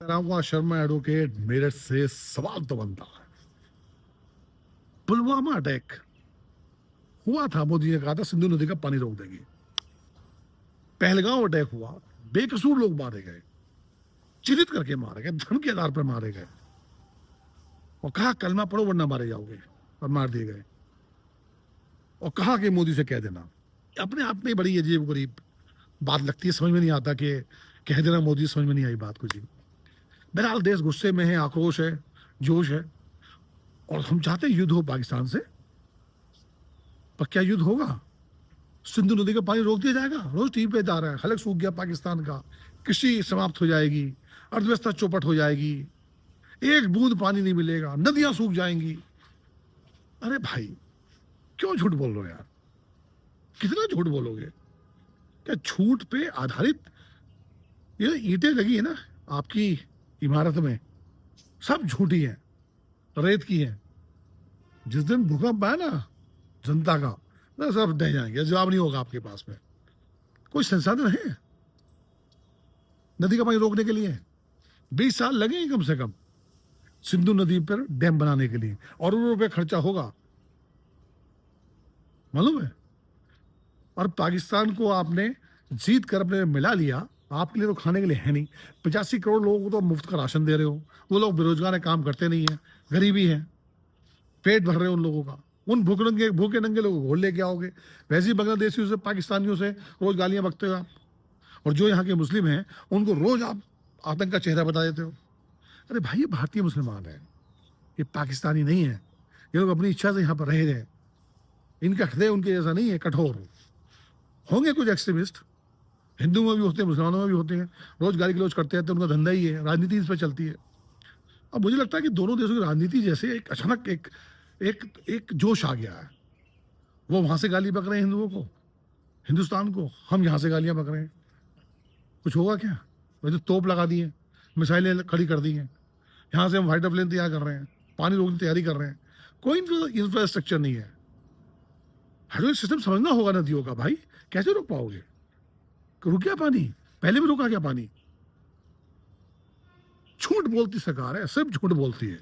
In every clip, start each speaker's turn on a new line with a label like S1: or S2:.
S1: Ramkumar Sharma advocate Meerut से सवाल तो बनता है। पुलवामा अटैक हुआ था, मोदी ने कहा था सिंधु नदी का पानी रोक देंगे। पहलगांव अटैक हुआ, बेकसूर लोग मारे गए, चिन्हित करके मारे गए, धर्म के आधार पर मारे गए और कहा कलमा पढ़ो वरना मारे जाओगे, और मार दिए गए। और कहा कि मोदी से कह देना। अपने आप में बड़ी अजीब गरीब बात लगती है, समझ में नहीं आता कि कह देना मोदी, समझ में नहीं आई बात कुछ ही। बहरहाल देश गुस्से में है, आक्रोश है, जोश है, और हम चाहते हैं युद्ध हो पाकिस्तान से। पर क्या युद्ध होगा? सिंधु नदी का पानी रोक दिया जाएगा? रोज टीवी पे जा रहा है, खलक सूख गया पाकिस्तान का, कृषि समाप्त हो जाएगी, अर्थव्यवस्था चौपट हो जाएगी, एक बूंद पानी नहीं मिलेगा, नदियां सूख जाएंगी। अरे भाई, क्यों झूठ बोल रहे हो यार? कितना झूठ बोलोगे? क्या झूठ पे आधारित ये ईंटें लगी है ना आपकी इमारत में, सब झूठी है, रेत की है। जिस दिन भूकंप आया ना जनता का, ना सब दह जाएंगे, जवाब नहीं होगा आपके पास में। कोई संसाधन है नदी का पानी रोकने के लिए? 20 साल लगेंगे कम से कम सिंधु नदी पर डैम बनाने के लिए, और रुपए खर्चा होगा, मालूम है। और पाकिस्तान को आपने जीत कर अपने मिला लिया, आपके लिए तो खाने के लिए है नहीं। 85 करोड़ लोगों को तो मुफ्त का राशन दे रहे हो, वो लोग बेरोजगार है, काम करते नहीं है, गरीबी है, पेट भर रहे हो उन लोगों का। उन भूखे नंगे लोगों को घोल लेके आओगे। वैसे ही बांग्लादेशियों से, पाकिस्तानियों से रोज गालियां बकते हो आप, और जो यहाँ के मुस्लिम हैं उनको रोज आप आतंक का चेहरा बता देते हो। अरे भाई, ये भारतीय मुसलमान है, ये पाकिस्तानी नहीं है। ये लोग अपनी इच्छा से यहाँ पर रह रहे हैं। इनका हृदय उनके जैसा नहीं है कठोर। होंगे कुछ एक्सट्रीमिस्ट, हिंदुओं में भी होते हैं, मुसलमानों में भी होते हैं, रोज गाली गलौज करते रहते हैं, उनका धंधा ही है, राजनीति इस पर चलती है। अब मुझे लगता है कि दोनों देशों की राजनीति जैसे एक अचानक एक एक एक जोश आ गया है। वो वहां से गाली बक रहे हैं हिंदुओं को, हिंदुस्तान को, हम यहाँ से गालियां बक रहे हैं। कुछ होगा क्या? वैसे तोप लगा दी है, मिसाइलें खड़ी कर दी हैं, यहाँ से हम फाइटर प्लेन तैयार कर रहे हैं, पानी रोकने की तैयारी कर रहे हैं। कोई इंफ्रास्ट्रक्चर नहीं है। हाइड्रोलिक सिस्टम समझना होगा नदियों का भाई, कैसे रोक पाओगे? रुक गया पानी? पहले भी रुका क्या पानी? झूठ बोलती सरकार है, सिर्फ झूठ बोलती है।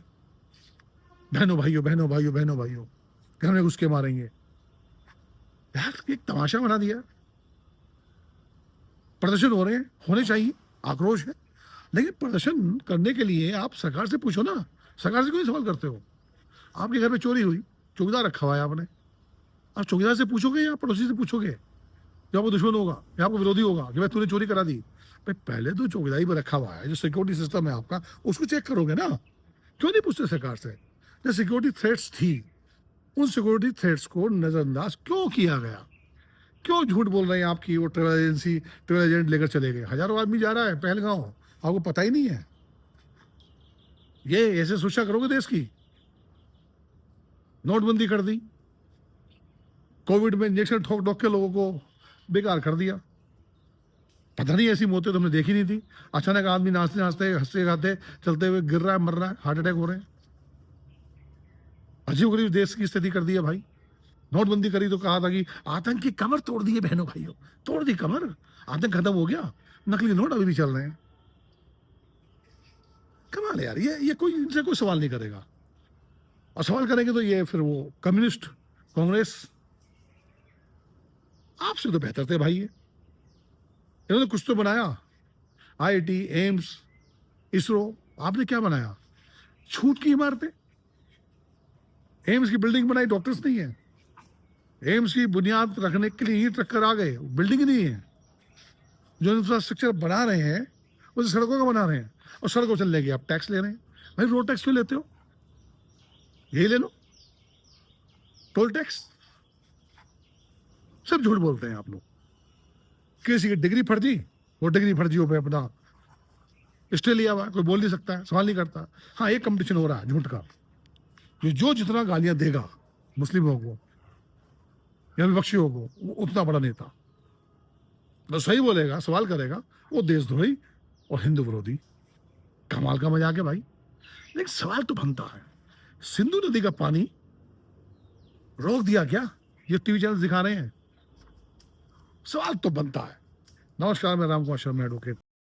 S1: बहनों भाइयों, बहनों भाइयों, बहनों भाइयों, घर में घुस के मारेंगे। यार, एक तमाशा बना दिया। प्रदर्शन हो रहे हैं, होने चाहिए, आक्रोश है, लेकिन प्रदर्शन करने के लिए आप सरकार से पूछो ना। सरकार से क्यों सवाल करते हो? आपके घर में चोरी हुई, चौकीदार रखा हुआ है आपने, आप चौकीदार से पूछोगे या पड़ोसी से पूछोगे जो आपको दुश्मन होगा या आपको विरोधी होगा कि भाई तूने चोरी करा दी? भाई, पहले तो चौकीदारी पर रखा हुआ है, जो सिक्योरिटी सिस्टम है आपका, उसको चेक करोगे ना। क्यों नहीं पूछते सरकार से? जो सिक्योरिटी थ्रेट्स थी, उन सिक्योरिटी थ्रेट्स को नजरअंदाज क्यों किया गया? क्यों झूठ बोल रहे हैं आपकी वो ट्रेवल एजेंसी, ट्रेवल एजेंट लेकर चले गए? हजारों आदमी जा रहा है पहलगांव, आपको पता ही नहीं है। ये ऐसे सुरक्षा करोगे देश की? नोटबंदी कर दी, कोविड में इंजेक्शन ठोक ठोक के लोगों को बेकार कर दिया। पता नहीं ऐसी मौतें तो हमने देखी नहीं थी। अचानक आदमी नाचते नाचते, हंसते खाते, चलते हुए गिर रहा है, मर रहा है, हार्ट अटैक हो रहे हैं। अजीब गरीब देश की स्थिति कर दी है भाई। नोटबंदी करी तो कहा था कि आतंक की कमर तोड़ दी है बहनों भाइयों, तोड़ दी कमर, आतंक खत्म हो गया। नकली नोट अभी भी चल रहे हैं। कमाल है यार, ये कोई इनसे कोई सवाल नहीं करेगा, और सवाल करेंगे तो ये फिर वो कम्युनिस्ट, कांग्रेस। आपसे तो बेहतर थे भाई ये। इन्होंने कुछ तो बनाया, आईआईटी, एम्स, इसरो। आपने क्या बनाया? छूट की इमारतें। एम्स की बिल्डिंग बनाई, डॉक्टर्स नहीं है। एम्स की बुनियाद रखने के लिए ईंट रखकर आ गए, बिल्डिंग ही नहीं है। जो इंफ्रास्ट्रक्चर बना रहे हैं उसे सड़कों का बना रहे हैं, और सड़कों चलने के आप टैक्स ले रहे हैं। भाई, रोड टैक्स क्यों लेते हो? यही ले लो, टोल टैक्स। सब झूठ बोलते हैं आप लोग। किसी की डिग्री फर्जी, वो डिग्री फर्जियों पे अपना स्टे लिया हुआ, कोई बोल नहीं सकता है, सवाल नहीं करता। हाँ, एक कंपटीशन हो रहा है झूठ का, जो जितना गालियां देगा मुस्लिमों को या विपक्षियों को, वो उतना बड़ा नेता। तो सही बोलेगा, सवाल करेगा, वो देशद्रोही और हिंदू विरोधी। कमाल का मजाक है भाई। लेकिन सवाल तो बनता है, सिंधु नदी का पानी रोक दिया क्या? ये टीवी चैनल दिखा रहे हैं। सवाल तो बनता है। नमस्कार, मैं रामकुमार शर्मा एडवोकेट।